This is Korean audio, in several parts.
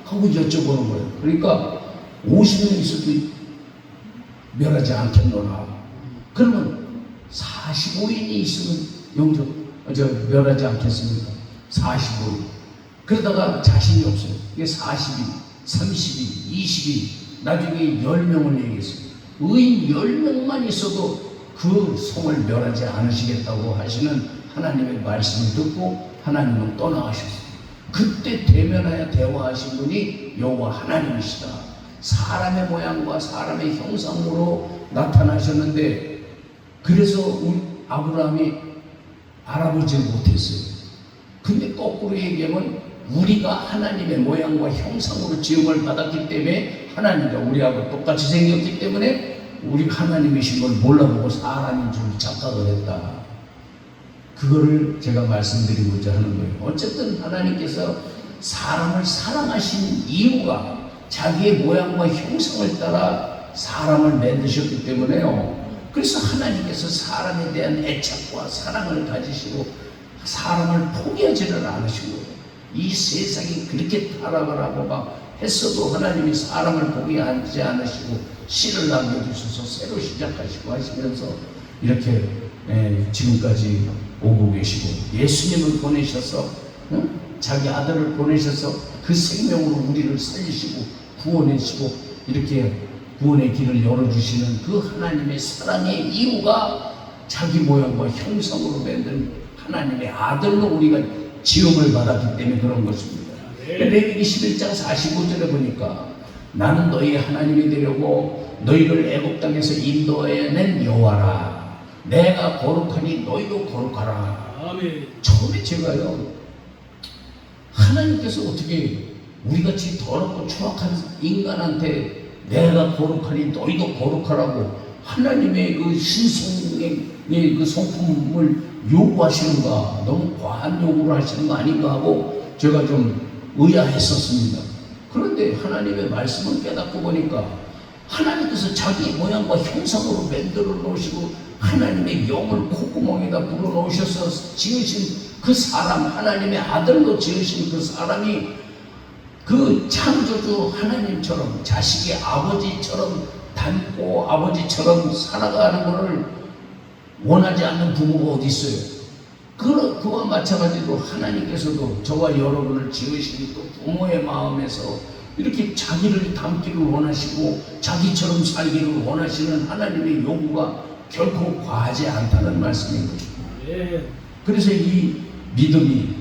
하고 여쭤보는 거예요. 그러니까 50년 있어도 멸하지 않겠노라. 그러면 45인이 있으면 멸하지 않겠습니까? 45인. 그러다가 자신이 없어요. 이게 40인, 30인, 20인, 나중에 10명을 얘기했어요. 의인 10명만 있어도 그 성을 멸하지 않으시겠다고 하시는 하나님의 말씀을 듣고 하나님은 떠나가셨어요. 그때 대면하여 대화하신 분이 여호와 하나님이시다. 사람의 모양과 사람의 형상으로 나타나셨는데, 그래서 우리 아브라함이 알아보지 못했어요. 근데 거꾸로 얘기하면 우리가 하나님의 모양과 형상으로 지음을 받았기 때문에, 하나님과 우리하고 똑같이 생겼기 때문에 우리 하나님이신 걸 몰라보고 사람인 줄 착각을 했다. 그거를 제가 말씀드리고자 하는 거예요. 어쨌든 하나님께서 사람을 사랑하신 이유가 자기의 모양과 형상을 따라 사람을 만드셨기 때문에요. 그래서 하나님께서 사람에 대한 애착과 사랑을 가지시고 사람을 포기하지는 않으신 거예요. 이 세상이 그렇게 타락을 하고 막 했어도 하나님이 사람을 포기하지 않으시고 씨를 남겨주셔서 새로 시작하시고 하시면서 이렇게 지금까지 오고 계시고, 예수님을 보내셔서 자기 아들을 보내셔서 그 생명으로 우리를 살리시고 구원하시고 이렇게 구원의 길을 열어주시는 그 하나님의 사랑의 이유가 자기 모양과 형상으로 만든 하나님의 아들로 우리가 지음을 받았기 때문에 그런 것입니다. 레위기 11장 45절에 보니까 나는 너희 하나님이 되려고 너희를 애굽 땅에서 인도해낸 여호와라. 내가 거룩하니 너희도 거룩하라. 아멘. 처음에 제가요, 하나님께서 어떻게 우리같이 더럽고 추악한 인간한테 내가 거룩하니 너희도 거룩하라고 하나님의 그 신성의 그 성품을 요구하시는가, 너무 과한 요구를 하시는 거 아닌가 하고 제가 좀 의아했었습니다. 그런데 하나님의 말씀을 깨닫고 보니까 하나님께서 자기 모양과 형상으로 만들어 놓으시고 하나님의 영을 콧구멍에다 불어 넣으셔서 지으신 그 사람, 하나님의 아들로 지으신 그 사람이 그 창조주 하나님처럼 자식의 아버지처럼 닮고 아버지처럼 살아가는 것을 원하지 않는 부모가 어디 있어요? 그와 마찬가지로 하나님께서도 저와 여러분을 지으신 그 부모의 마음에서 이렇게 자기를 닮기를 원하시고 자기처럼 살기를 원하시는 하나님의 요구가 결코 과하지 않다는 말씀인 거죠. 그래서 이 믿음이,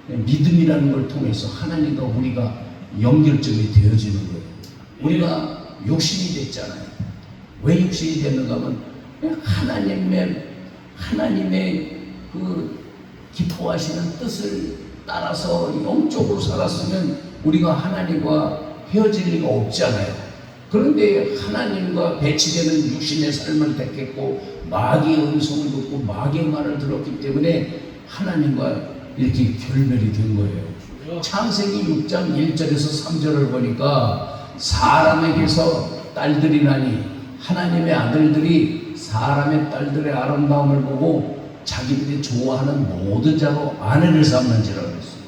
믿음이라는 걸 통해서 하나님과 우리가 연결점이 되어지는 거예요. 우리가 육신이 됐잖아요. 왜 육신이 됐는가 하면 하나님의 그 기뻐하시는 뜻을 따라서 영적으로 살았으면 우리가 하나님과 헤어질 리가 없잖아요. 그런데 하나님과 배치되는 육신의 삶을 택했고 마귀의 음성을 듣고 마귀의 말을 들었기 때문에 하나님과 이렇게 결별이 된 거예요. 창세기 6장 1절에서 3절을 보니까 사람에게서 딸들이 나니 하나님의 아들들이 사람의 딸들의 아름다움을 보고 자기들이 좋아하는 모든 자로 아내를 삼는지라 그랬어요.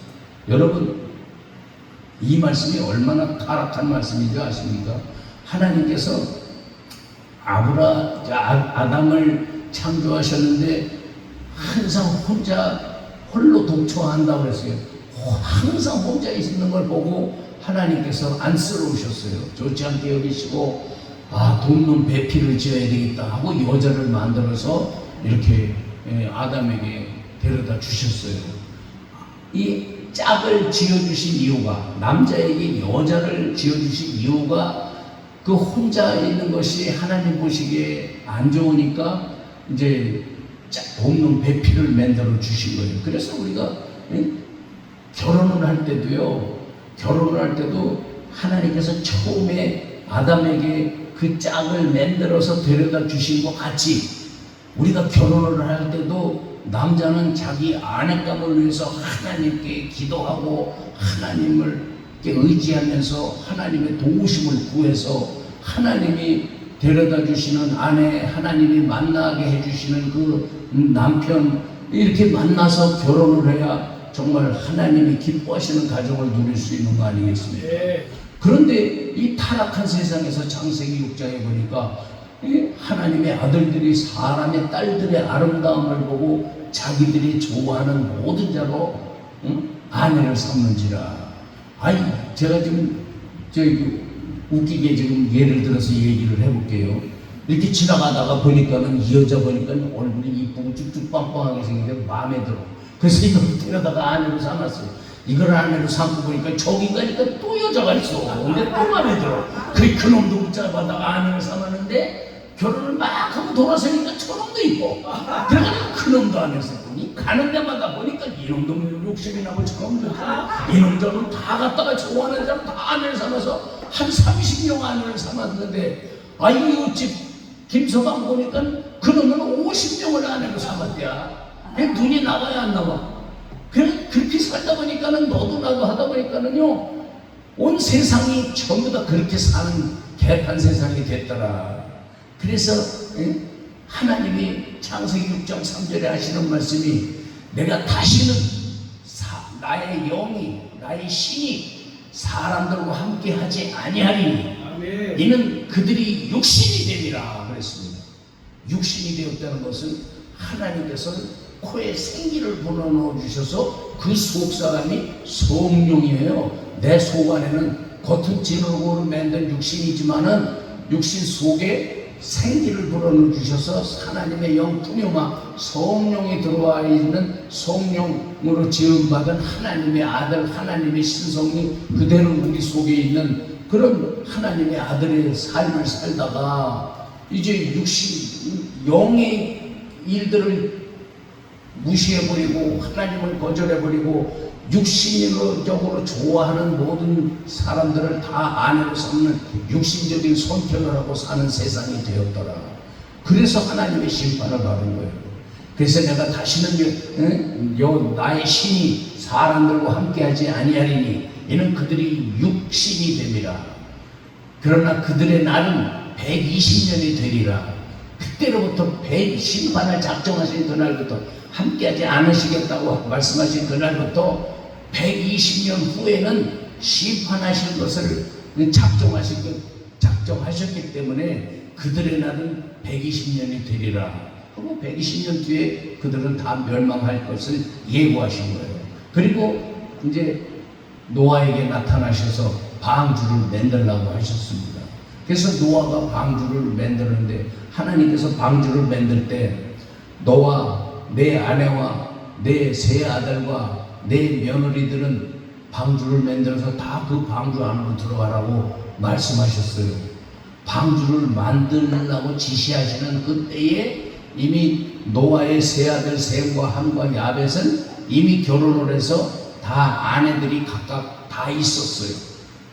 여러분, 이 말씀이 얼마나 타락한 말씀인지 아십니까? 하나님께서 아담을 창조하셨는데 항상 홀로 독초한다고 그랬어요. 항상 혼자 있는 걸 보고 하나님께서 안쓰러우셨어요. 좋지 않게 여기시고 돕는 배필을 지어야 되겠다 하고 여자를 만들어서 이렇게 아담에게 데려다 주셨어요. 이 짝을 지어주신 이유가, 남자에게 여자를 지어주신 이유가 그 혼자 있는 것이 하나님 보시기에 안 좋으니까 이제 돕는 배필을 만들어 주신 거예요. 그래서 우리가 결혼을 할 때도요, 하나님께서 처음에 아담에게 그 짝을 만들어서 데려다 주신 것 같이 우리가 결혼을 할 때도 남자는 자기 아내감을 위해서 하나님께 기도하고 하나님을 의지하면서 하나님의 도우심을 구해서 하나님이 데려다 주시는 아내, 하나님이 만나게 해주시는 그 남편, 이렇게 만나서 결혼을 해야 정말 하나님이 기뻐하시는 가정을 누릴 수 있는 거 아니겠습니까? 그런데 이 타락한 세상에서 창세기 6장에 보니까 하나님의 아들들이 사람의 딸들의 아름다움을 보고 자기들이 좋아하는 모든 자로 아내를 삼는지라. 아니, 제가 지금 웃기게 지금 예를 들어서 얘기를 해볼게요. 이렇게 지나가다가 보니까는 이 여자 보니까 얼굴이 이쁘고 쭉쭉 빵빵하게 생기는데 마음에 들어. 그래서 이걸 데려다가 아내로 삼았어요. 이걸 아내로 삼고 보니까 저기 가니까 또 여자가 있어. 근데 또 마음에 들어. 그 놈도 붙잡아다가 아내로 삼았는데 결혼을 막 하고 돌아서니까 저놈도 있고. 그래가지고 그 놈도 아내로 삼더니 가는 데마다 보니까 이놈도 욕심이 나고 저놈도 이놈 저놈 다 갖다가 좋아하는 사람 다 아내를 삼아서 한 30명 아내를 삼았는데 아이 집 김서방 보니까 그놈은 50명을 아내로 삼았대야. 눈이 나와야 안 나와. 그렇게 살다 보니까는 너도 나도 하다 보니까는요 온 세상이 전부 다 그렇게 사는 개판 세상이 됐더라. 그래서 하나님이 창세기 6장 3절에 하시는 말씀이 내가 다시는 나의 영이 나의 신이 사람들과 함께 하지 아니하리니 이는 그들이 육신이 되리라 그랬습니다. 육신이 되었다는 것은 하나님께서는 코에 생기를 불어넣어 주셔서 그 속사람이 성령이에요. 내 속 안에는 겉은 진흙으로 만든 육신이지만은 육신 속에 생기를 불어넣어 주셔서 하나님의 영 푸뉴마 성령이 들어와 있는 성령으로 지음받은 하나님의 아들 하나님의 신성이 그대로 우리 속에 있는 그런 하나님의 아들의 삶을 살다가 이제 육신 영의 일들을 무시해버리고 하나님을 거절해버리고 육신적으로 좋아하는 모든 사람들을 다 아내로 삼는 육신적인 선택을 하고 사는 세상이 되었더라. 그래서 하나님의 심판을 받은 거예요. 그래서 내가 다시는 나의 신이 사람들과 함께하지 아니하리니 이는 그들이 육신이 됨이라. 그러나 그들의 날은 120년이 되리라. 그때로부터 심판을 작정하신 그날부터 함께하지 않으시겠다고 말씀하신 그날부터 120년 후에는 심판하실 것을 작정하셨기 때문에 그들의 날은 120년이 되리라 하고 120년 뒤에 그들은 다 멸망할 것을 예고하신 거예요. 그리고 이제 노아에게 나타나셔서 방주를 만들라고 하셨습니다. 그래서 노아가 방주를 만드는데 하나님께서 방주를 만들 때 너와 내 아내와 내 세 아들과 내 며느리들은 방주를 만들어서 다 그 방주 안으로 들어가라고 말씀하셨어요. 방주를 만들라고 지시하시는 그때에 이미 노아의 세 아들 셈과 함과 야벳은 이미 결혼을 해서 다 아내들이 각각 다 있었어요.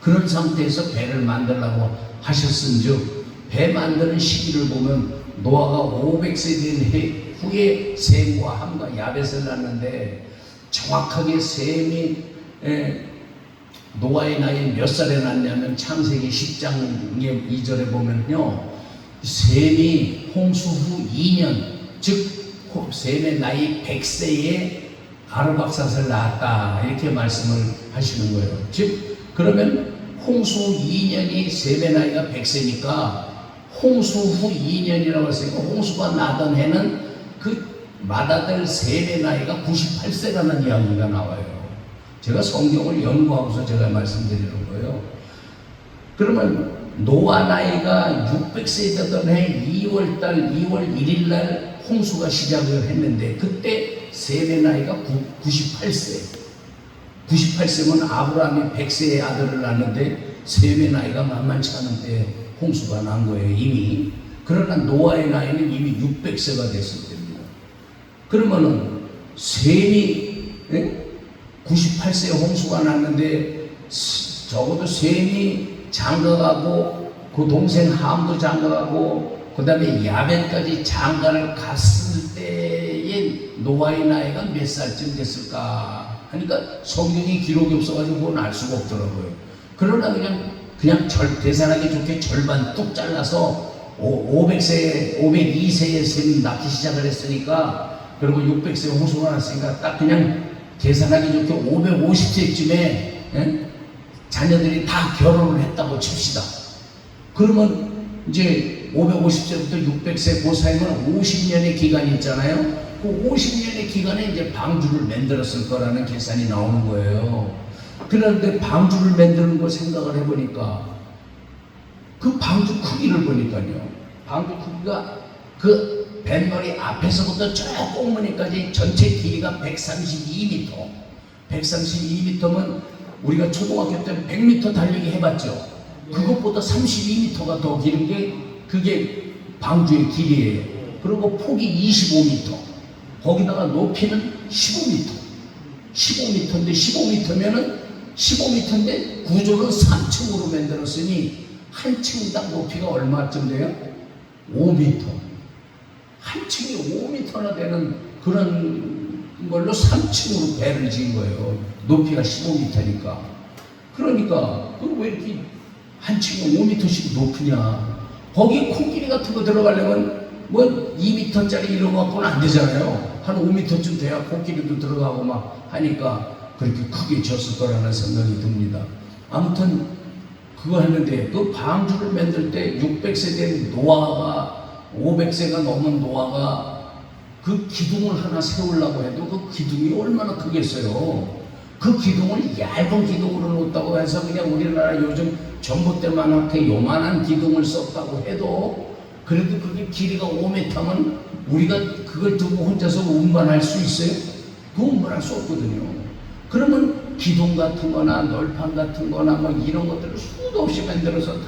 그런 상태에서 배를 만들라고 하셨은즉 배 만드는 시기를 보면 노아가 500세 된 해 후에 셈과 함과 야벳을 낳았는데 정확하게 셈이 노아의 나이 몇 살에 낳냐면 창세기 10장의 2절에 보면요 셈이 홍수 후 2년 즉 셈의 나이 100세에 아르박삿을 낳았다 이렇게 말씀을 하시는 거예요. 즉 그러면 홍수 후 2년이 셈의 나이가 100세니까 홍수 후 2년이라고 했으니까 홍수가 나던 해는 그 맏아들 셈의 나이가 98세라는 이야기가 나와요. 제가 성경을 연구하고서 제가 말씀드리는 거예요. 그러면 노아 나이가 600세 되던 해 2월달 2월 1일날 홍수가 시작을 했는데 그때 셈의 나이가 98세 98세면 아브라함이 100세의 아들을 낳는데 셈의 나이가 만만치 않은 때 홍수가 난 거예요 이미. 그러나 노아의 나이는 이미 600세가 됐을 때입니다. 그러면은 셈이 98세에 홍수가 났는데 적어도 셈이 장가가고 그 동생 함도 장가가고 그 다음에 야벳까지 장가를 갔을 때의 노아의 나이가 몇 살쯤 됐을까 하니까 성경이 기록이 없어가지고 그건 알 수가 없더라고요. 그러나 그냥 계산하기 좋게 절반 뚝 잘라서 502세에 셈이 낳기 시작을 했으니까 그리고 600세 홍수가 났으니까 딱 그냥 계산하기 좋게 550세쯤에 자녀들이 다 결혼을 했다고 칩시다. 그러면 이제 550세부터 600세 그 사이면 50년의 기간이 있잖아요. 그 50년의 기간에 이제 방주를 만들었을 거라는 계산이 나오는 거예요. 그런데 방주를 만드는 걸 생각을 해보니까 그 방주 크기를 보니까요. 방주 크기가 그 뱃머리 앞에서부터 저 꽁무니까지 전체 길이가 132m. 132m면 우리가 초등학교 때 100m 달리기 해봤죠. 그것보다 32m가 더 길은 게 그게 방주의 길이에요. 그리고 폭이 25m. 거기다가 높이는 15m. 15m인데 15m면은 15m인데 구조는 3층으로 만들었으니 한 층당 높이가 얼마쯤 돼요? 5m. 한 층이 5m나 되는 그런 걸로 3층으로 배를 지은 거예요. 높이가 15m니까. 그러니까 왜 이렇게 한 층이 5m씩 높으냐. 거기 코끼리 같은 거 들어가려면 뭐 2m짜리 이런 거 갖고는 안 되잖아요. 한 5m쯤 돼야 코끼리도 들어가고 막 하니까 그렇게 크게 졌을 거라는 생각이 듭니다. 아무튼 그거 했는데 그 방주를 만들 때 600세 된 노아가 500세가 넘은 노아가 그 기둥을 하나 세우려고 해도 그 기둥이 얼마나 크겠어요. 그 기둥을 얇은 기둥으로 놓았다고 해서 그냥 우리나라 요즘 전봇대만하게 요만한 기둥을 썼다고 해도 그래도 그게 길이가 5m면 우리가 그걸 두고 혼자서 운반할 수 있어요? 그 운반할 수 없거든요. 그러면 기둥 같은 거나 널판 같은 거나 뭐 이런 것들을 수도 없이 만들어서 다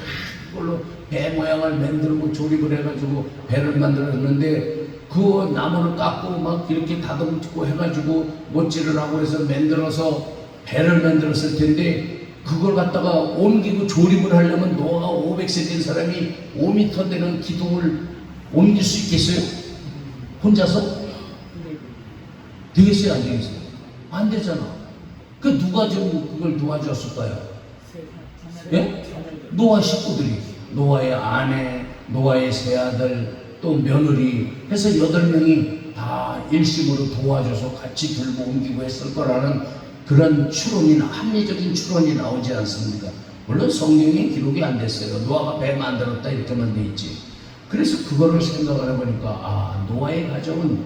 그걸로 배 모양을 만들고 조립을 해가지고 배를 만들었는데 그 나무를 깎고 막 이렇게 다듬고 해가지고 못질을 하고 해서 만들어서 배를 만들었을 텐데 그걸 갖다가 옮기고 조립을 하려면 노아가 500세 된 사람이 5m 되는 기둥을 옮길 수 있겠어요? 혼자서? 되겠어요? 안 되겠어요? 안 되잖아. 그 누가 좀 그걸 도와줬을까요? 예? 노아 식구들이, 노아의 아내, 노아의 세 아들, 또 며느리 해서 8명이 다 일심으로 도와줘서 같이 들고 옮기고 했을 거라는 그런 추론이나 합리적인 추론이 나오지 않습니까? 물론 성경에 기록이 안 됐어요. 노아가 배 만들었다 이렇게만 돼 있지. 그래서 그거를 생각을 해보니까 노아의 가정은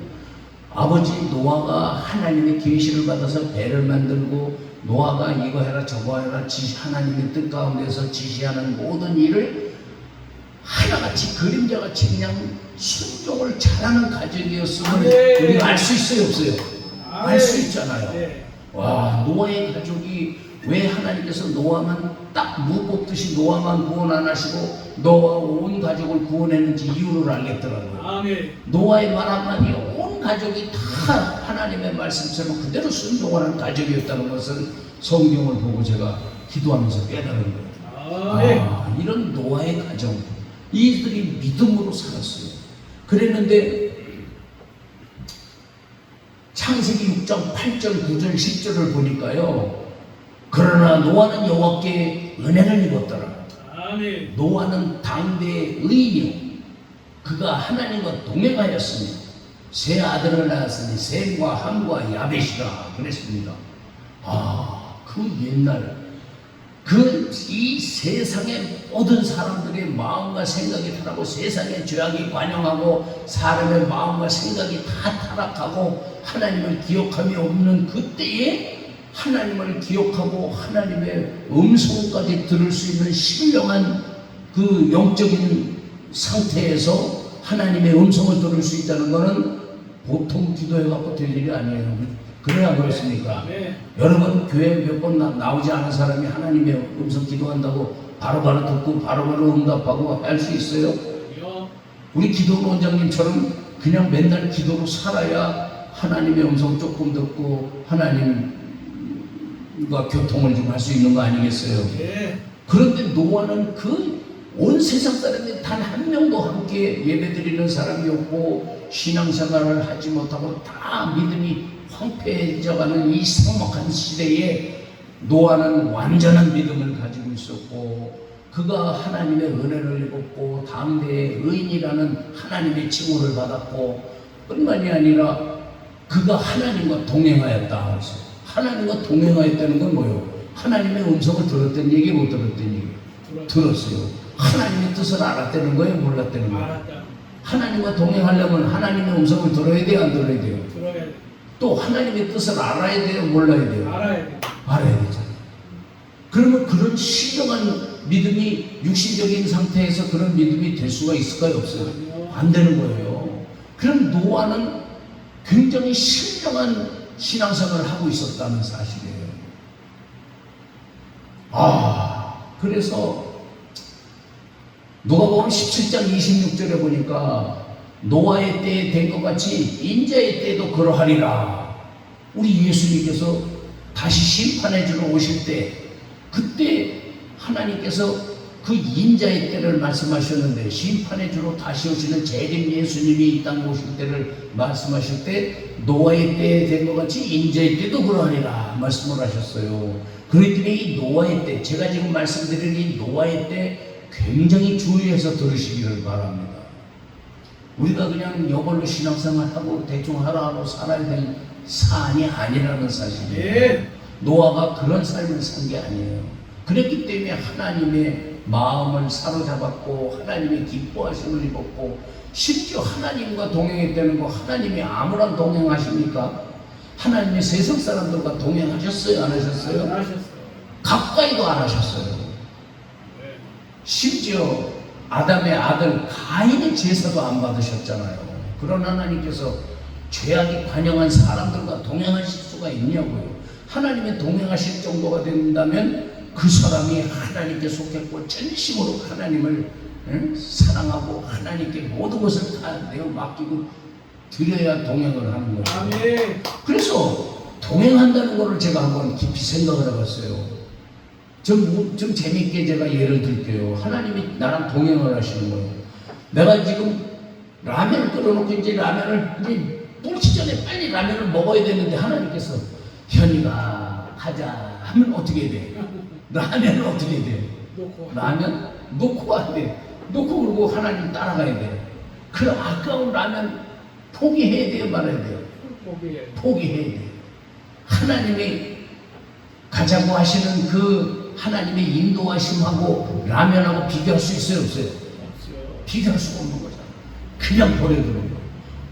아버지 노아가 하나님의 계시를 받아서 배를 만들고 노아가 이거 해라 저거 해라 하나님의 뜻 가운데서 지시하는 모든 일을 하나같이 그림자같이 그냥 순종을 잘하는 가정이었음을 우리가 알 수 있어요 없어요? 알 수 있잖아요. 와, 노아의 가족이 왜 하나님께서 노아만 딱 무 뽑듯이 노아만 구원 안 하시고 노아 온 가족을 구원했는지 이유를 알겠더라고요. 노아의 말 한마디에 온 가족이 다 하나님의 말씀처럼 그대로 순종하는 가족이었다는 것을 성경을 보고 제가 기도하면서 깨달은 거예요. 이런 노아의 가정, 이들이 믿음으로 살았어요. 그랬는데 창세기 6장 8절 9절 10절을 보니까요, 그러나 노아는 여호와께 은혜를 입었더라. 노아는 당대의 의인이요 그가 하나님과 동행하였으니 세 아들을 낳았으니 셈과 함과 야벳이라 그랬습니다. 그 옛날 이 세상의 모든 사람들의 마음과 생각이 타락하고 세상의 죄악이 관영하고 사람의 마음과 생각이 다 타락하고 하나님을 기억함이 없는 그때에 하나님을 기억하고 하나님의 음성까지 들을 수 있는 신령한 그 영적인 상태에서 하나님의 음성을 들을 수 있다는 것은 보통 기도해갖고 될 일이 아니에요. 그래야 그렇습니까? 여러분 교회 몇 번 나오지 않은 사람이 하나님의 음성 기도한다고 바로바로 듣고 바로바로 응답하고 할 수 있어요? 우리 기도 원장님처럼 그냥 맨날 기도로 살아야 하나님의 음성 조금 듣고 하나님과 교통을 좀 할 수 있는 거 아니겠어요? 그런데 노아는 그 온 세상 사람이 단 한 명도 함께 예배드리는 사람이 없고 신앙생활을 하지 못하고 다 믿음이 황폐해져가는 이 삭막한 시대에 노아는 완전한 믿음을 가지고 있었고 그가 하나님의 은혜를 입었고 당대의 의인이라는 하나님의 칭호를 받았고 뿐만이 아니라 그가 하나님과 동행하였다. 하나님과 동행하였다는 건 뭐예요? 하나님의 음성을 들었던 얘기, 못 들었던 얘기? 들었어요. 하나님의 뜻을 알았다는 거예요, 몰랐다는 거예요? 알았다. 하나님과 동행하려면 하나님의 음성을 들어야 돼요, 안 들어야 돼요? 들어야 돼. 또 하나님의 뜻을 알아야 돼요, 몰라야 돼요? 알아야 돼. 알아야 되잖아요. 그러면 그런 신령한 믿음이 육신적인 상태에서 그런 믿음이 될 수가 있을까요, 없어요? 안 되는 거예요. 그럼 노아는 굉장히 신령한 신앙생활을 하고 있었다는 사실이에요. 그래서 누가복음 17장 26절에 보니까 노아의 때에 된 것 같이 인자의 때도 그러하리라. 우리 예수님께서 다시 심판해 주러 오실 때, 그때 하나님께서 그 인자의 때를 말씀하셨는데, 심판해 주러 다시 오시는 재림 예수님이 이 땅에 오실 때를 말씀하실 때 노아의 때에 된 것 같이 인자의 때도 그러하리라 말씀을 하셨어요. 그랬더니 이 노아의 때, 제가 지금 말씀드린 이 노아의 때 굉장히 주의해서 들으시기를 바랍니다. 우리가 그냥 이걸로 신앙생활하고 대충 하루하루 살아야 될 사안이 아니라는 사실이에요. 예. 노아가 그런 삶을 산 게 아니에요. 그랬기 때문에 하나님의 마음을 사로잡았고 하나님의 기뻐하심을 입었고, 심지어 하나님과 동행했다는 거, 하나님이 아무랑 동행하십니까? 하나님의 세상 사람들과 동행하셨어요, 안 하셨어요? 안 하셨어요. 가까이도 안 하셨어요. 심지어 아담의 아들 가인의 제사도 안 받으셨잖아요. 그런 하나님께서 죄악이 관영한 사람들과 동행하실 수가 있냐고요. 하나님의 동행하실 정도가 된다면 그 사람이 하나님께 속했고 전심으로 하나님을 사랑하고 하나님께 모든 것을 다 내어 맡기고 드려야 동행을 하는 거예요. 아멘. 그래서 동행한다는 것을 제가 한번 깊이 생각을 해봤어요. 좀 재밌게 제가 예를 들게요. 하나님이 나랑 동행을 하시는 거예요. 내가 지금 라면을 끓여놓고 이제 라면을 이제 불기 전에 빨리 라면을 먹어야 되는데, 하나님께서 현이가 가자 하면 어떻게 해야 돼? 라면은 어떻게 해야 돼? 라면 놓고 와야 돼. 놓고 그러고 하나님 따라가야 돼. 그 아까운 라면 포기해야 돼요, 말아야 돼요? 포기해야 돼요. 하나님이 가자고 하시는 그 하나님의 인도하심하고 라면하고 비교할 수 있어요, 없어요? 비교할 수가 없는 거잖아요. 그냥 버려두는 거예요.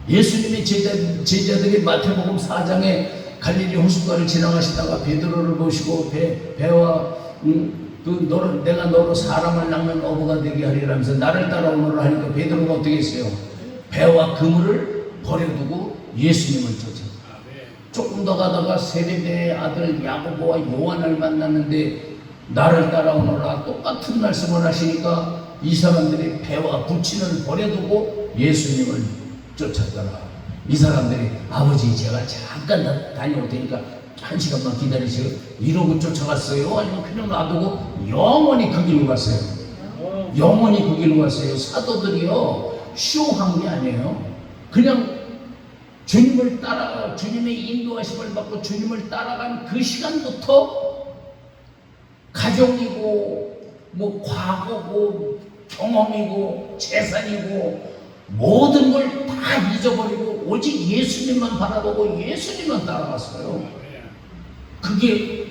예수님의 제자들이 마태복음 4장에 갈릴리 호숫가를 지나가시다가 베드로를 보시고 배와 내가 너로 사람을 낚는 어부가 되게 하리라면서 나를 따라오너라 하니까 베드로가 어떻게 했어요? 배와 그물을 버려두고 예수님을 쫓아. 조금 더 가다가 세베대의 아들 야고보와 요한을 만났는데 나를 따라오너라 똑같은 말씀을 하시니까 이 사람들이 배와 부친을 버려두고 예수님을 쫓았더라. 이 사람들이 아버지 제가 잠깐 다녀올 테니까 1시간만 기다리세요 이러고 쫓아갔어요? 아니면 그냥 놔두고 영원히 그 길로 갔어요? 영원히 그 길로 갔어요. 사도들이요 쇼한 게 아니에요. 그냥 주님을 따라가, 주님의 인도하심을 받고 주님을 따라간 그 시간부터 가족이고 뭐 과거고 경험이고 재산이고 모든 걸 다 잊어버리고 오직 예수님만 바라보고 예수님만 따라갔어요. 그게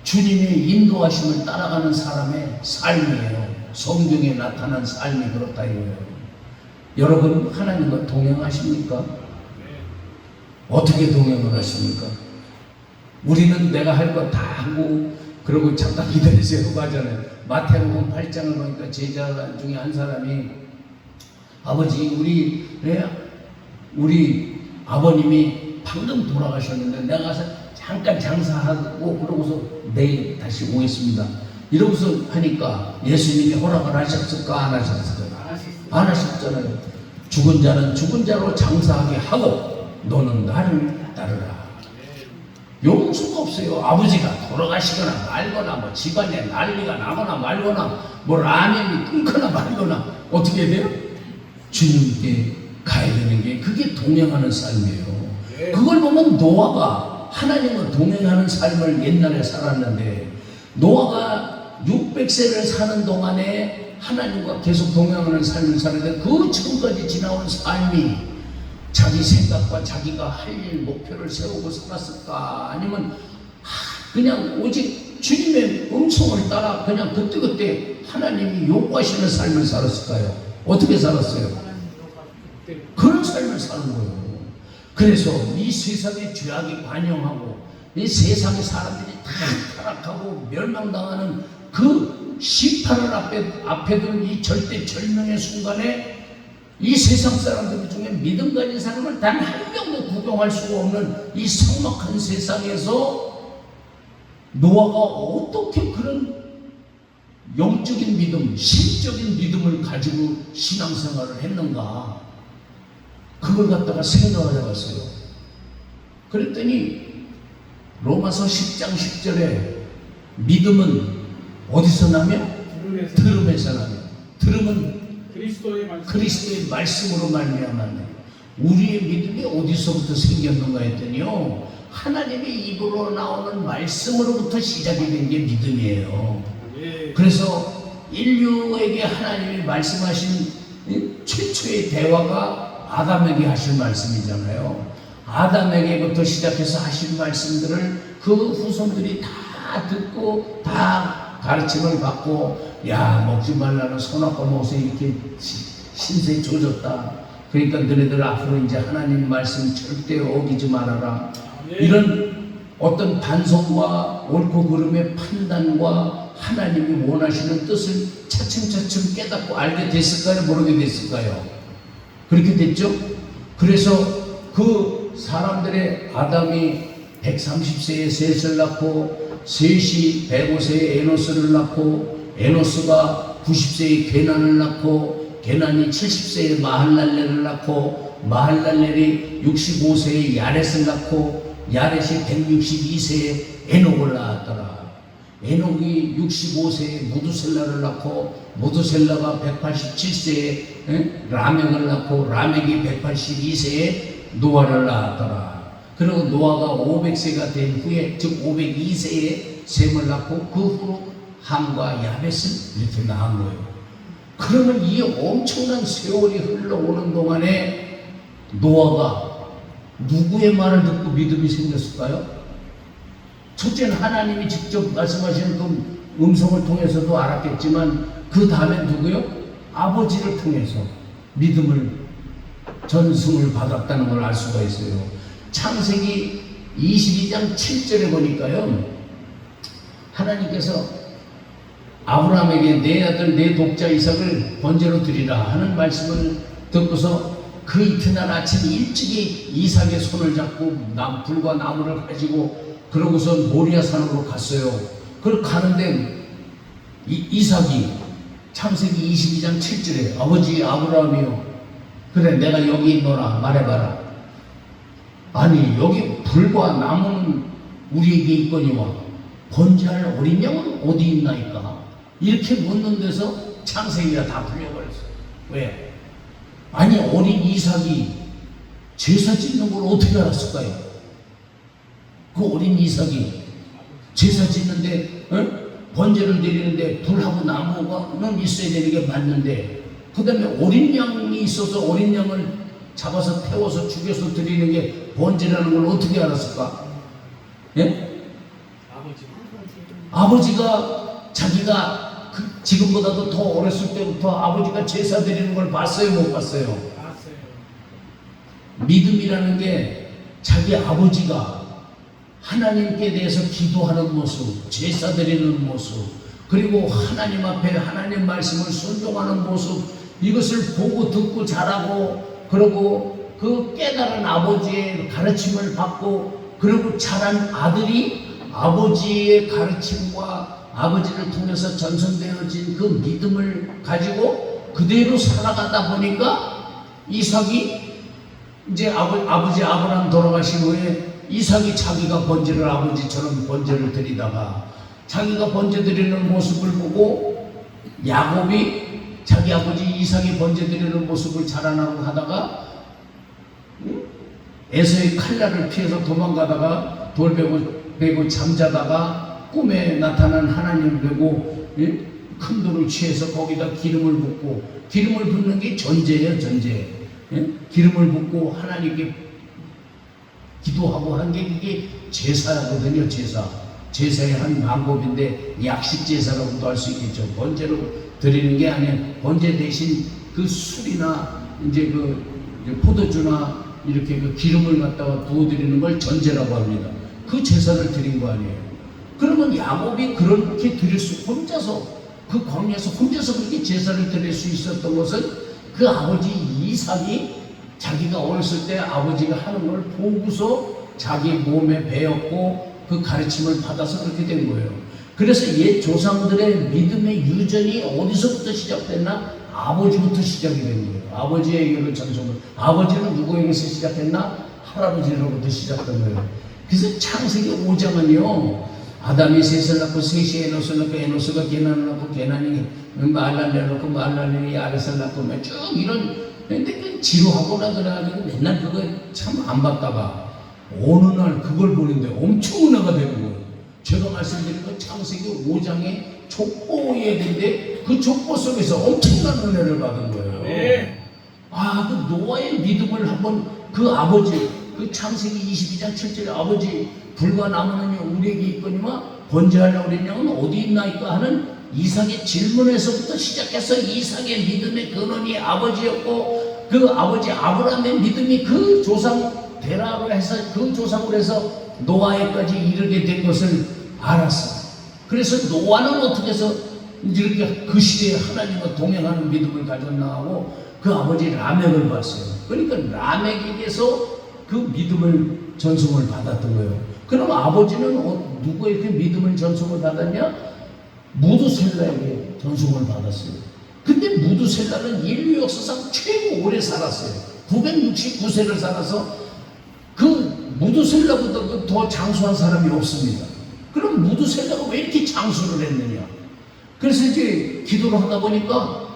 주님의 인도하심을 따라가는 사람의 삶이에요. 성경에 나타난 삶이 그렇다 이거예요. 여러분 하나님과 동행하십니까? 어떻게 동행을 하십니까? 우리는 내가 할 거 다 하고 그러고 잠깐 기다리세요 하잖아요. 마태복음 8장을 보니까 제자 중에 한 사람이 아버지 우리 아버님이 방금 돌아가셨는데 내가 가서 잠깐 장사하고 그러고서 내일 다시 오겠습니다. 이러고서 하니까 예수님이 허락을 하셨을까 안 하셨을까요? 안 하셨잖아요. 죽은 자는 죽은 자로 장사하게 하고 너는 나를 따르라. 용서가 없어요. 아버지가 돌아가시거나 말거나 뭐 집안에 난리가 나거나 말거나 뭐 라면이 끊거나 말거나 어떻게 돼요? 주님께 가야 되는 게 그게 동행하는 삶이에요. 그걸 보면 노아가 하나님과 동행하는 삶을 옛날에 살았는데, 노아가 600세를 사는 동안에 하나님과 계속 동행하는 삶을 살았는데 그 지금까지 지나온 삶이 자기 생각과 자기가 할 일 목표를 세우고 살았을까? 아니면 그냥 오직 주님의 음성을 따라 그냥 그때그때 하나님이 요구하시는 삶을 살았을까요? 어떻게 살았어요? 그런 삶을 사는 거예요. 그래서 이 세상의 죄악이 반영하고 이 세상의 사람들이 다 타락하고 멸망당하는 그 심판을 앞에 둔 이 절대절명의 순간에 이 세상 사람들 중에 믿음 가진 사람을 단 한 명도 구경할 수가 없는 이 삭막한 세상에서 노아가 어떻게 그런 영적인 믿음, 신적인 믿음을 가지고 신앙생활을 했는가, 그걸 갖다가 생각을 해봤어요. 그랬더니 로마서 10장 10절에 믿음은 어디서 나며? 들음에서 나며. 들음은 그리스도의 말씀으로 말미암았네. 우리의 믿음이 어디서부터 생겼는가 했더니요, 하나님의 입으로 나오는 말씀으로부터 시작이 된 게 믿음이에요. 그래서 인류에게 하나님이 말씀하신 최초의 대화가 아담에게 하신 말씀이잖아요. 아담에게부터 시작해서 하신 말씀들을 그 후손들이 다 듣고 다 가르침을 받고, 야, 먹지 말라는 선악과 못에 이렇게 신세에 조졌다. 그러니까 너네들 앞으로 이제 하나님 말씀 절대 어기지 말아라. 이런 어떤 반성과 옳고 그름의 판단과 하나님이 원하시는 뜻을 차츰차츰 깨닫고 알게 됐을까요? 모르게 됐을까요? 그렇게 됐죠? 그래서 그 사람들의 아담이 130세에 셋을 낳고, 셋이 105세에 에노스를 낳고, 에노스가 90세에 게난을 낳고, 게난이 70세에 마할랄렐을 낳고, 마할랄렐이 65세에 야렛을 낳고, 야렛이 162세에 에녹을 낳았더라. 에녹이 65세에 무두셀라를 낳고, 무두셀라가 187세에 라멕을 낳고, 라멕이 182세에 노아를 낳았더라. 그리고 노아가 500세가 된 후에, 즉 502세에 셈을 낳고 그 후로 함과 야벳을 이렇게 낳은 거예요. 그러면 이 엄청난 세월이 흘러오는 동안에 노아가 누구의 말을 듣고 믿음이 생겼을까요? 첫째는 하나님이 직접 말씀하시는 그 음성을 통해서도 알았겠지만, 그 다음에 누구요? 아버지를 통해서 믿음을 전승을 받았다는 걸 알 수가 있어요. 창세기 22장 7절에 보니까요, 하나님께서 아브라함에게 내 아들 내 독자 이삭을 번제로 드리라 하는 말씀을 듣고서 그 이튿날 아침 일찍이 이삭의 손을 잡고 불과 나무를 가지고 그러고서 모리아산으로 갔어요. 그걸 가는데 이삭이 창세기 22장 7절에 아버지 아브라함이요, 그래 내가 여기 있노라 말해봐라. 아니 여기 불과 나무는 우리에게 있거니와 번제할 어린 양은 어디 있나이까? 이렇게 묻는 데서 창세기가 다 풀려버렸어요. 왜? 아니 어린 이삭이 제사 짓는 걸 어떻게 알았을까요? 그 어린 이삭이 제사 짓는데 번제를 드리는데 불하고 나무가는 있어야 되는 게 맞는데, 그 다음에 어린 양이 있어서 어린 양을 잡아서 태워서 죽여서 드리는 게 번제라는 걸 어떻게 알았을까? 예? 아버지가 자기가 지금보다도 더 어렸을 때부터 아버지가 제사 드리는 걸 봤어요? 못 봤어요? 봤어요. 믿음이라는 게 자기 아버지가 하나님께 대해서 기도하는 모습, 제사 드리는 모습, 그리고 하나님 앞에 하나님 말씀을 순종하는 모습, 이것을 보고 듣고 자라고, 그리고 그 깨달은 아버지의 가르침을 받고, 그리고 자란 아들이 아버지의 가르침과 아버지를 통해서 전선되어진 그 믿음을 가지고 그대로 살아가다 보니까 이삭이 이제 아버지 아브라함 돌아가신 후에 이삭이 자기가 번제를 아버지처럼 번제를 드리다가 자기가 번제 드리는 모습을 보고 야곱이 자기 아버지 이삭이 번제 드리는 모습을 자라나고 하다가 에서의 칼날을 피해서 도망가다가 돌 베고 잠자다가 꿈에 나타난 하나님을 뵈고 큰 돌을 취해서 거기다 기름을 붓고, 기름을 붓는 게 전제예요, 전제. 기름을 붓고 하나님께 기도하고 한 게 그게 제사거든요, 제사. 제사의 한 방법인데 약식 제사라고도 할 수 있겠죠. 번제로 드리는 게 아니라 번제 대신 그 술이나 이제 이제 포도주나 이렇게 그 기름을 갖다가 부어드리는 걸 전제라고 합니다. 그 제사를 드린 거 아니에요. 그러면 야곱이 그렇게 드릴 수, 혼자서 그 광야에서 혼자서 그렇게 제사를 드릴 수 있었던 것은 그 아버지 이삭이 자기가 어렸을 때 아버지가 하는 걸 보고서 자기 몸에 배웠고 그 가르침을 받아서 그렇게 된 거예요. 그래서 옛 조상들의 믿음의 유전이 어디서부터 시작됐나? 아버지부터 시작이 된 거예요. 아버지에게로 전송을. 아버지는 누구에게서 시작했나? 할아버지로부터 시작된 거예요. 그래서 창세기 5장은요, 아담이 셋을 낳고 셋이 에노스를 낳고 에노스가 게난을 낳고 게난이 말랄레를 낳고 말랄레이 아렛을 낳고 쭉 이런, 근데 그 지루하거나 그래가지고 맨날 그거 참 안 받다가 어느 날 그걸 보는데 엄청 은혜가 되는 거예요. 제가 말씀드린 그 창세기 5장의 족보 얘기인데 그 족보 속에서 엄청난 은혜를 받은 거예요. 네. 그 노아의 믿음을 한번 그 아버지, 그 창세기 22장 7절에 아버지 불과 남은 우리에게 있거니와 번제하려고 그랬냐면 어디 있나이까 하는 이삭의 질문에서부터 시작해서 이삭의 믿음의 근원이 아버지였고 그 아버지 아브라함의 믿음이 그 조상 대라로 해서 그 조상으로 해서 노아에까지 이르게 된 것을 알았어요. 그래서 노아는 어떻게 해서 이렇게 그 시대에 하나님과 동행하는 믿음을 가졌나 하고 그 아버지 라멕을 봤어요. 그러니까 라멕에게서 그 믿음을 전송을 받았던 거예요. 그럼 아버지는 누구에게 믿음을 전송을 받았냐? 무두셀라에게 전송을 받았어요. 근데 무두셀라는 인류 역사상 최고 오래 살았어요. 969세를 살아서 그 무두셀라보다 더 장수한 사람이 없습니다. 그럼 무두셀라가 왜 이렇게 장수를 했느냐? 그래서 이제 기도를 하다 보니까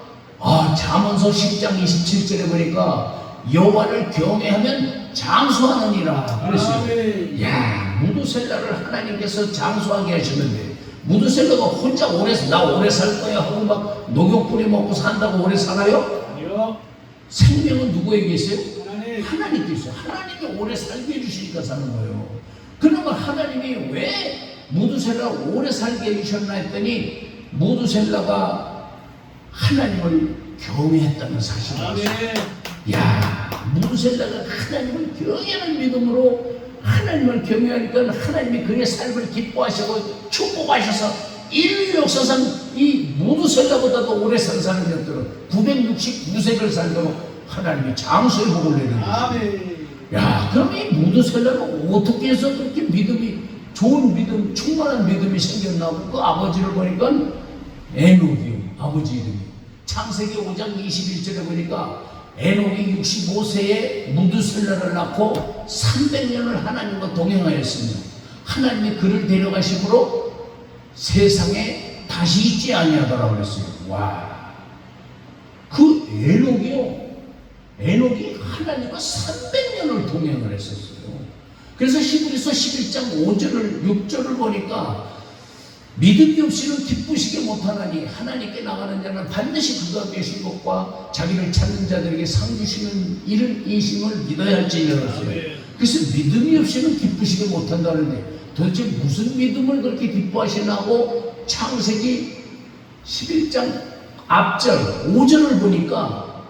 잠언서 10장 27절에 보니까 여호와를 경외하면 장수하느니라 그랬어요. 야, 무두셀라를 하나님께서 장수하게 하시는데 무두셀라가 혼자 나 오래 살 거야 하고 막 녹용 뿌리 먹고 산다고 오래 살아요? 아니요. 생명은 누구에게 있어요? 하나님께 있어요. 하나님이 오래 살게 해주시니까 사는 거예요. 그러면 하나님이 왜 무두셀라를 오래 살게 해주셨나 했더니 무두셀라가 하나님을 경외했다는 사실이었어요. 야, 무두셀라가 하나님을 경외하는 믿음으로 하나님을 경외하니까 하나님이 그의 삶을 기뻐하시고 축복하셔서 인류 역사상 이 무두셀라보다도 오래 산 사람이었더라고요. 969세를 살도록 하나님이 장수의 복을 내려주셨어요. 야, 그럼 이 무두셀라는 어떻게 해서 그렇게 믿음이 좋은 믿음, 충만한 믿음이 생겼나고 그 아버지를 보니까 에녹이요, 아버지 이름이. 창세기 5장 21절에 보니까 에녹이 65세에 무두셀라를 낳고 300년을 하나님과 동행하였습니다. 하나님이 그를 데려가심으로 세상에 다시 있지 아니하더라고 그랬어요. 와, 그 에녹이 하나님과 300년을 동행을 했었어요. 그래서 히브리서 11장 5절을 6절을 보니까 믿음이 없이는 기쁘시게 못하나니 하나님께 나가는 자는 반드시 그가 계신 것과 자기를 찾는 자들에게 상 주시는 이를 이심을 믿어야 할지니라. 그래서 믿음이 없이는 기쁘시게 못한다는데 도대체 무슨 믿음을 그렇게 기뻐하시나고 창세기 11장 앞절 5절을 보니까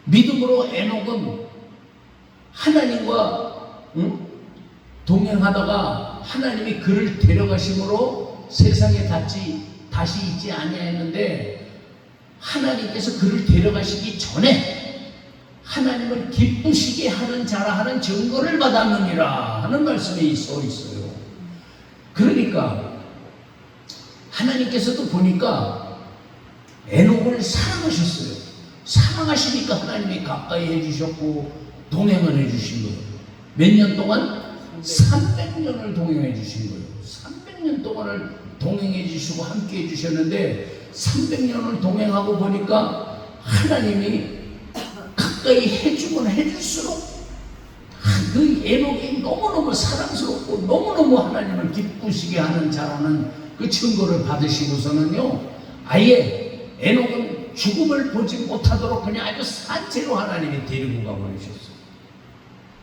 믿음으로 에녹은 하나님과 동행하다가 하나님이 그를 데려가심으로 세상에 다시 있지 아니하였는데 하나님께서 그를 데려가시기 전에 하나님을 기쁘시게 하는 자라 하는 증거를 받았느니라 하는 말씀이 써 있어요. 그러니까 하나님께서도 보니까 에녹을 사랑하셨어요. 사랑하시니까 하나님이 가까이 해주셨고 동행을 해주신 거예요. 몇 년 동안? 300년을 동행해 주신 거예요. 300년 동안을 동행해 주시고 함께 해 주셨는데 300년을 동행하고 보니까 하나님이 가까이 해주면 해줄수록 그 에녹이 너무너무 사랑스럽고 너무너무 하나님을 기쁘시게 하는 자라는 그 증거를 받으시고서는요, 아예 에녹은 죽음을 보지 못하도록 그냥 아주 산채로 하나님이 데리고 가버리셨어요.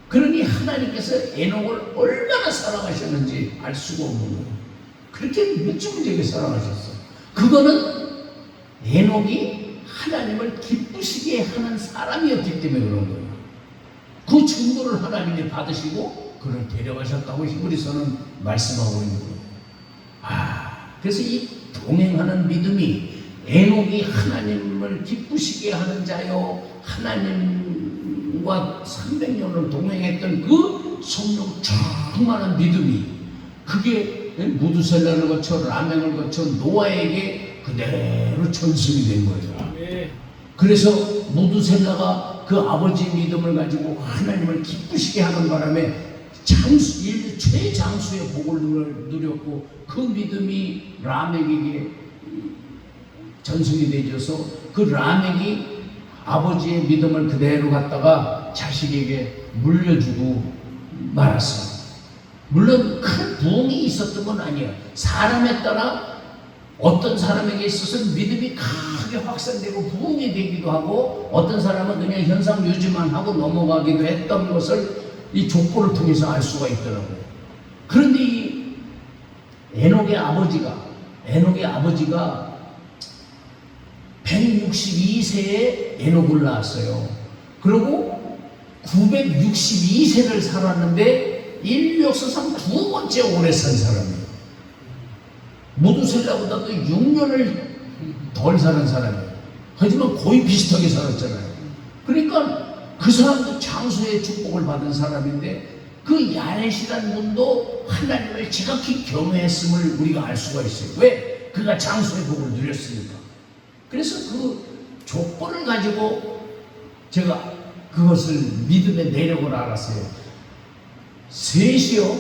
그러니 하나님께서 에녹을 얼마나 사랑하셨는지 알 수가 없는 거예요. 그렇게 무지무지하게 사랑하셨어. 그거는 에녹이 하나님을 기쁘시게 하는 사람이었기 때문에 그런 거예요. 그 증거를 하나님이 받으시고 그를 데려가셨다고 히브리서는 말씀하고 있는 거예요. 그래서 이 동행하는 믿음이 에녹이 하나님을 기쁘시게 하는 자요, 하나님과 300년을 동행했던 그 성령 충만한 믿음이, 그게 무두셀라를 거쳐 라멕을 거쳐 노아에게 그대로 전승이 된 거예요. 그래서 무두셀라가 그 아버지의 믿음을 가지고 하나님을 기쁘시게 하는 바람에 인류 최장수의 복을 누렸고, 그 믿음이 라멕에게 전승이 되어서 그 라멕이 아버지의 믿음을 그대로 갖다가 자식에게 물려주고 말았어요. 물론 큰 부흥이 있었던 건 아니에요. 사람에 따라 어떤 사람에게 있어서는 믿음이 크게 확산되고 부흥이 되기도 하고, 어떤 사람은 그냥 현상 유지만 하고 넘어가기도 했던 것을 이 족보를 통해서 알 수가 있더라고요. 그런데 이 에녹의 아버지가 162세에 에녹을 낳았어요. 그리고 962세를 살았는데 인류 역사상 두 번째 오래 산 사람이에요. 무두셀라보다도 6년을 덜 사는 사람이에요. 하지만 거의 비슷하게 살았잖아요. 그러니까 그 사람도 장수의 축복을 받은 사람인데, 그 야렛이라는 분도 하나님을 지극히 경외했음을 우리가 알 수가 있어요. 왜? 그가 장수의 복을 누렸으니까. 그래서 그 족보를 가지고 제가 그것을 믿음의 내력을 알았어요. 셋이요.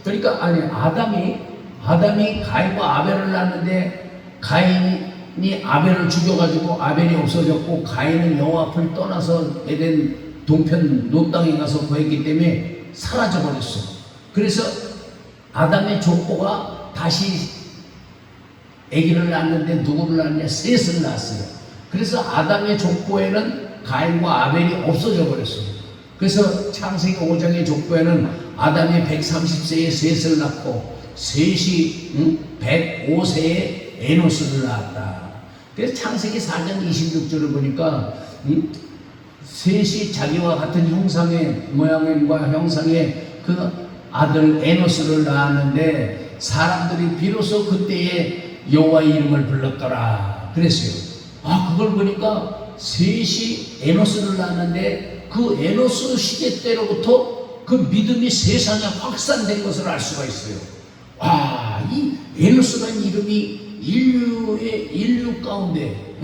그러니까 아담이 가인과 아벨을 낳았는데, 가인이 아벨을 죽여가지고 아벨이 없어졌고, 가인은 여호와 앞을 떠나서 에덴 동편 노 땅에 가서 거했기 때문에 사라져버렸어. 그래서 아담의 족보가 다시 아기를 낳았는데 누구를 낳았냐? 셋을 낳았어요. 그래서 아담의 족보에는 가인과 아벨이 없어져 버렸어요. 그래서 창세기 5장의 족보에는 아담이 130세에 셋을 낳고 셋이 105세에 에노스를 낳았다. 그래서 창세기 4장 26절을 보니까 셋이 자기와 같은 형상의 모양과 형상의 그 아들 에노스를 낳았는데, 사람들이 비로소 그때에 여호와의 이름을 불렀더라 그랬어요. 그걸 보니까 셋이 에노스를 낳았는데, 그 에노스 시대 때로부터 그 믿음이 세상에 확산된 것을 알 수가 있어요. 이 에노스라는 이름이 인류 가운데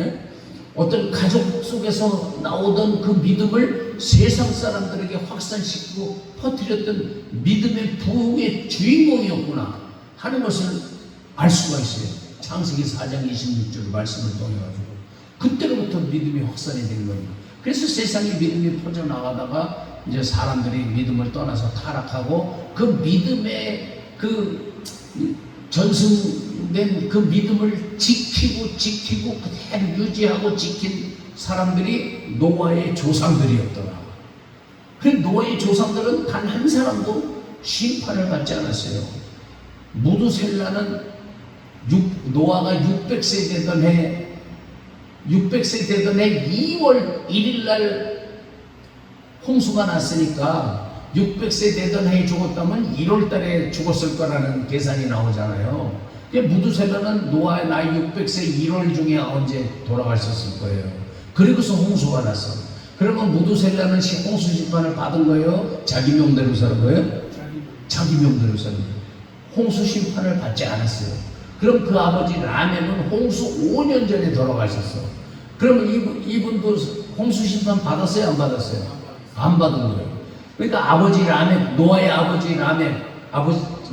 어떤 가족 속에서 나오던 그 믿음을 세상 사람들에게 확산시키고 퍼뜨렸던 믿음의 부흥의 주인공이었구나 하는 것을 알 수가 있어요. 창세기 4장 26절 말씀을 통해가지고 그때로부터 믿음이 확산이 된 겁니다. 그래서 세상에 믿음이 퍼져나가다가 이제 사람들이 믿음을 떠나서 타락하고, 그 믿음의 그 전승된 그 믿음을 지키고 그대로 유지하고 지킨 사람들이 노아의 조상들이었더라. 그 노아의 조상들은 단 한 사람도 심판을 받지 않았어요. 무두셀라는 노아가 600세 되던 해 2월 1일 날 홍수가 났으니까 600세 되던 해에 죽었다면 1월 달에 죽었을 거라는 계산이 나오잖아요. 무두셀라는 노아의 나이 600세 1월 중에 언제 돌아가셨을 거예요. 그리고서 홍수가 났어. 그러면 무두셀라는 홍수 심판을 받은 거예요? 자기 명대로 사는 거예요? 자기 명대로 사는 거예요. 홍수 심판을 받지 않았어요. 그럼 그 아버지 라멕은 홍수 5년 전에 돌아가셨어. 그러면 이분도 홍수 심판 받았어요? 안 받았어요? 안 받은 거예요. 그러니까 아버지 라멕, 노아의 아버지 라멕,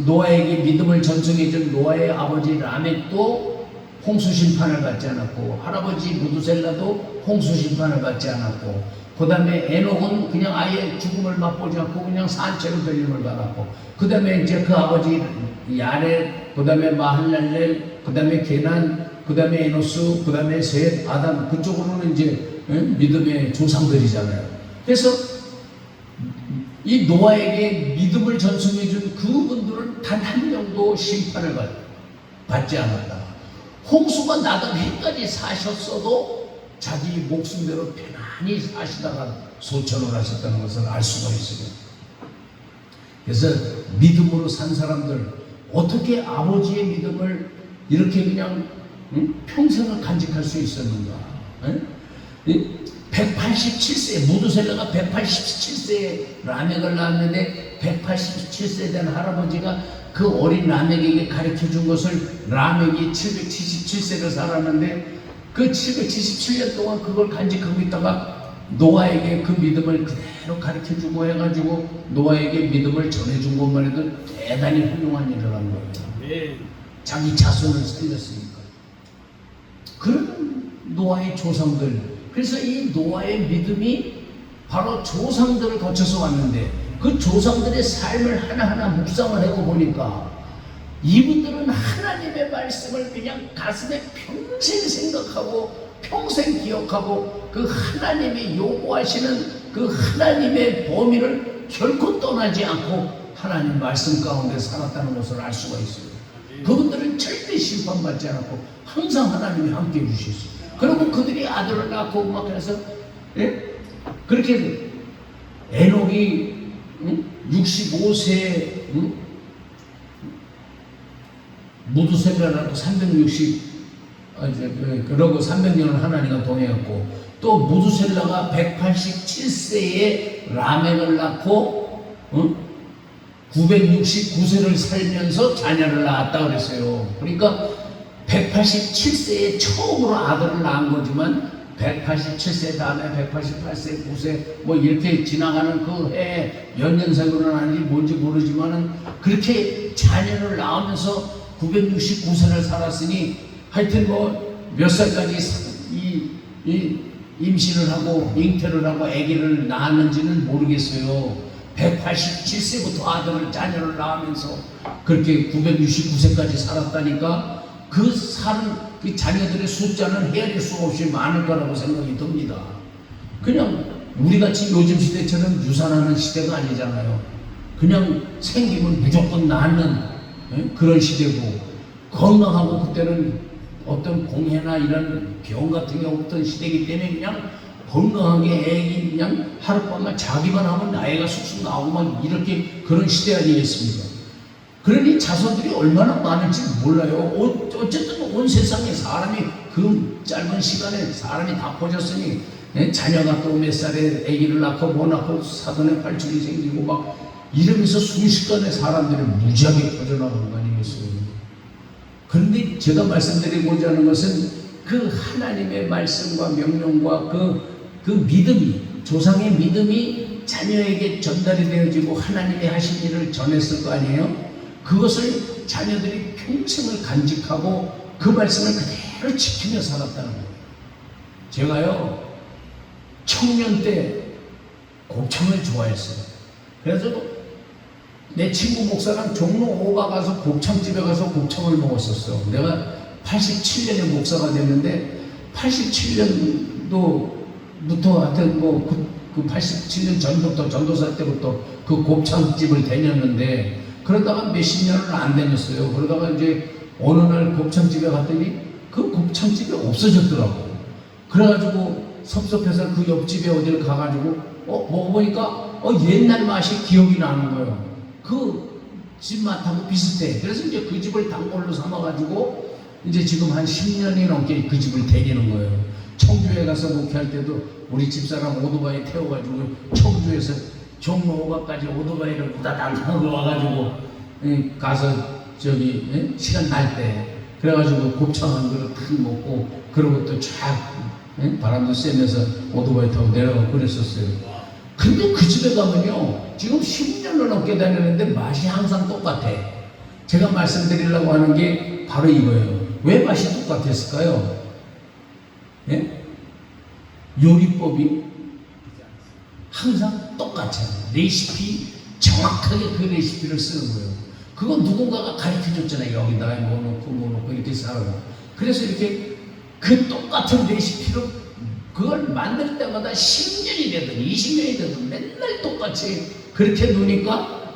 노아에게 믿음을 전승해준 노아의 아버지 라멕도 홍수 심판을 받지 않았고, 할아버지 무두셀라도 홍수 심판을 받지 않았고, 그 다음에 에녹은 그냥 아예 죽음을 맛보지 않고 그냥 산채로 들림을 받았고, 그 다음에 이제 그 아버지 야렛, 그 다음에 마할랄렐, 그 다음에 게난, 그 다음에 에노스, 그 다음에 셋, 아담, 그쪽으로는 이제 믿음의 조상들이잖아요. 그래서 이 노아에게 믿음을 전승해준 그분들은 단 한 명도 심판을 받지 않았다. 홍수가 나던 해까지 사셨어도 자기 목숨대로 편안히 사시다가 소천을 하셨다는 것을 알 수가 있어요. 그래서 믿음으로 산 사람들, 어떻게 아버지의 믿음을 이렇게 그냥 평생을 간직할 수 있었는가? 187세, 무두셀라가 187세에 라멕을 낳았는데 187세 된 할아버지가 그 어린 라멕에게 가르쳐 준 것을, 라멕이 777세를 살았는데 그 777년 동안 그걸 간직하고 있다가 노아에게 그 믿음을 그대로 가르쳐 주고 해가지고 노아에게 믿음을 전해준 것만 해도 대단히 훌륭한 일을 한 거예요. 네. 자기 자손을 살렸으니까. 그런 노아의 조상들, 그래서 이 노아의 믿음이 바로 조상들을 거쳐서 왔는데, 그 조상들의 삶을 하나하나 묵상을 해보니까 이분들은 하나님의 말씀을 그냥 가슴에 평생 생각하고 평생 기억하고 그 하나님이 요구하시는 그 하나님의 범위를 결코 떠나지 않고 하나님 말씀 가운데 살았다는 것을 알 수가 있어요. 그분들은 절대 심판받지 않았고 항상 하나님이 함께 해주셨어요. 그리고 그들이 아들을 낳고 막 해서, 예? 그렇게 에녹이 65세에 무두셀라라고 그러고 300년을 하나님과 동행했고, 또 무두셀라가 187세에 라멕을 낳고 969세를 살면서 자녀를 낳았다 그랬어요. 그러니까 187세에 처음으로 아들을 낳은 거지만 187세 다음에 188세, 9세 뭐 이렇게 지나가는 그 해에 몇 년생으로 낳는지 뭔지 모르지만은 그렇게 자녀를 낳으면서 969세를 살았으니 하여튼 뭐 몇 살까지 임신을 하고 잉태를 하고 아기를 낳았는지는 모르겠어요. 187세부터 아들을 자녀를 낳으면서 그렇게 969세까지 살았다니까 그 자녀들의 숫자는 헤아릴 수 없이 많을 거라고 생각이 듭니다. 그냥 우리같이 요즘 시대처럼 유산하는 시대가 아니잖아요. 그냥 생기면 무조건 낳는 그런 시대고, 건강하고 그때는 어떤 공해나 이런 병 같은 게 없던 시대이기 때문에 그냥 건강하게 애기 그냥 하룻밤만 자기만 하면 나이가 쑥쑥 나오고 막 이렇게 그런 시대 아니겠습니까? 그러니 자손들이 얼마나 많을지 몰라요. 어쨌든 온 세상에 사람이 그 짧은 시간에 사람이 다 퍼졌으니 자녀가 또 몇 살에 아기를 낳고 뭐 낳고 사돈의 팔촌이 생기고 막 이러면서 순식간에 사람들이 무지하게 퍼져나가는 거 아니겠어요? 그런데 제가 말씀드리고자 하는 것은 그 하나님의 말씀과 명령과 그 믿음이, 조상의 믿음이 자녀에게 전달이 되어지고 하나님이 하신 일을 전했을 거 아니에요? 그것을 자녀들이 평생을 간직하고 그 말씀을 그대로 지키며 살았다는 거예요. 제가요, 청년 때 곱창을 좋아했어요. 그래서 내 친구 목사랑 종로 5가 가서 곱창집에 가서 곱창을 먹었었어. 내가 87년에 목사가 됐는데 87년도부터 하여튼 그 87년 전부터 전도사 때부터 그 곱창집을 다녔는데, 그러다가 몇십 년을 안 다녔어요. 그러다가 이제 어느 날 곱창집에 갔더니 그 곱창집이 없어졌더라고. 그래가지고 섭섭해서 그 옆집에 어디를 가가지고 먹어보니까 옛날 맛이 기억이 나는 거예요. 그 집 맛하고 비슷해. 그래서 이제 그 집을 단골로 삼아가지고 이제 지금 한 10년이 넘게 그 집을 다니는 거예요. 청주에 가서 목회할 때도 우리 집사람 오토바이 태워가지고 청주에서 종로 5가까지 오토바이를 우다닥 하고 와가지고 가서 시간 날 때 그래가지고 곱창 한 그릇 탁 먹고, 그러고 또 쫙 바람도 쐬면서 오토바이 타고 내려가고 그랬었어요. 근데 그 집에 가면요, 지금 10년을 넘게 다녔는데 맛이 항상 똑같아. 제가 말씀드리려고 하는 게 바로 이거예요. 왜 맛이 똑같았을까요? 예? 요리법이 항상 똑같아요. 레시피, 정확하게 그 레시피를 쓰는 거예요. 그건 누군가가 가르쳐 줬잖아요. 여기다가 뭐 넣고 이렇게 살아요. 그래서 이렇게 그 똑같은 레시피로 그걸 만들 때마다 10년이 되든 20년이 되든 맨날 똑같이 그렇게 놓으니까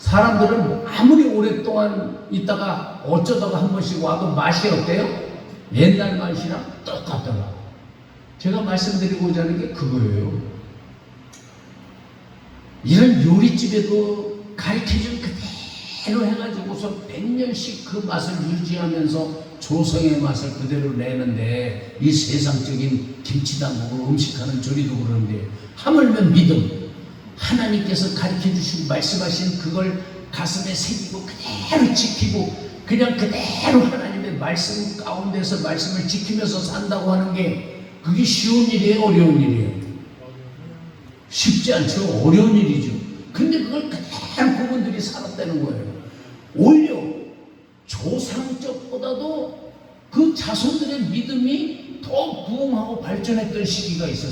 사람들은 아무리 오랫동안 있다가 어쩌다가 한 번씩 와도 맛이 어때요? 옛날 맛이랑 똑같더라. 제가 말씀드리고자 하는 게 그거예요. 이런 요리집에도 가르쳐준 그대로 해가지고서 100년씩 그 맛을 유지하면서 조성의 맛을 그대로 내는데, 이 세상적인 김치담그고 음식하는 조리도 그러는데, 하물며 믿음, 하나님께서 가르쳐주시고 말씀하신 그걸 가슴에 새기고 그대로 지키고 그냥 그대로 하나님의 말씀 가운데서 말씀을 지키면서 산다고 하는 게, 그게 쉬운 일이에요, 어려운 일이에요? 쉽지 않죠. 어려운 일이죠. 근데 그걸 그대로 그분들이 살았다는 거예요. 오히려 조상적보다도 그 자손들의 믿음이 더 부흥하고 발전했던 시기가 있었어요.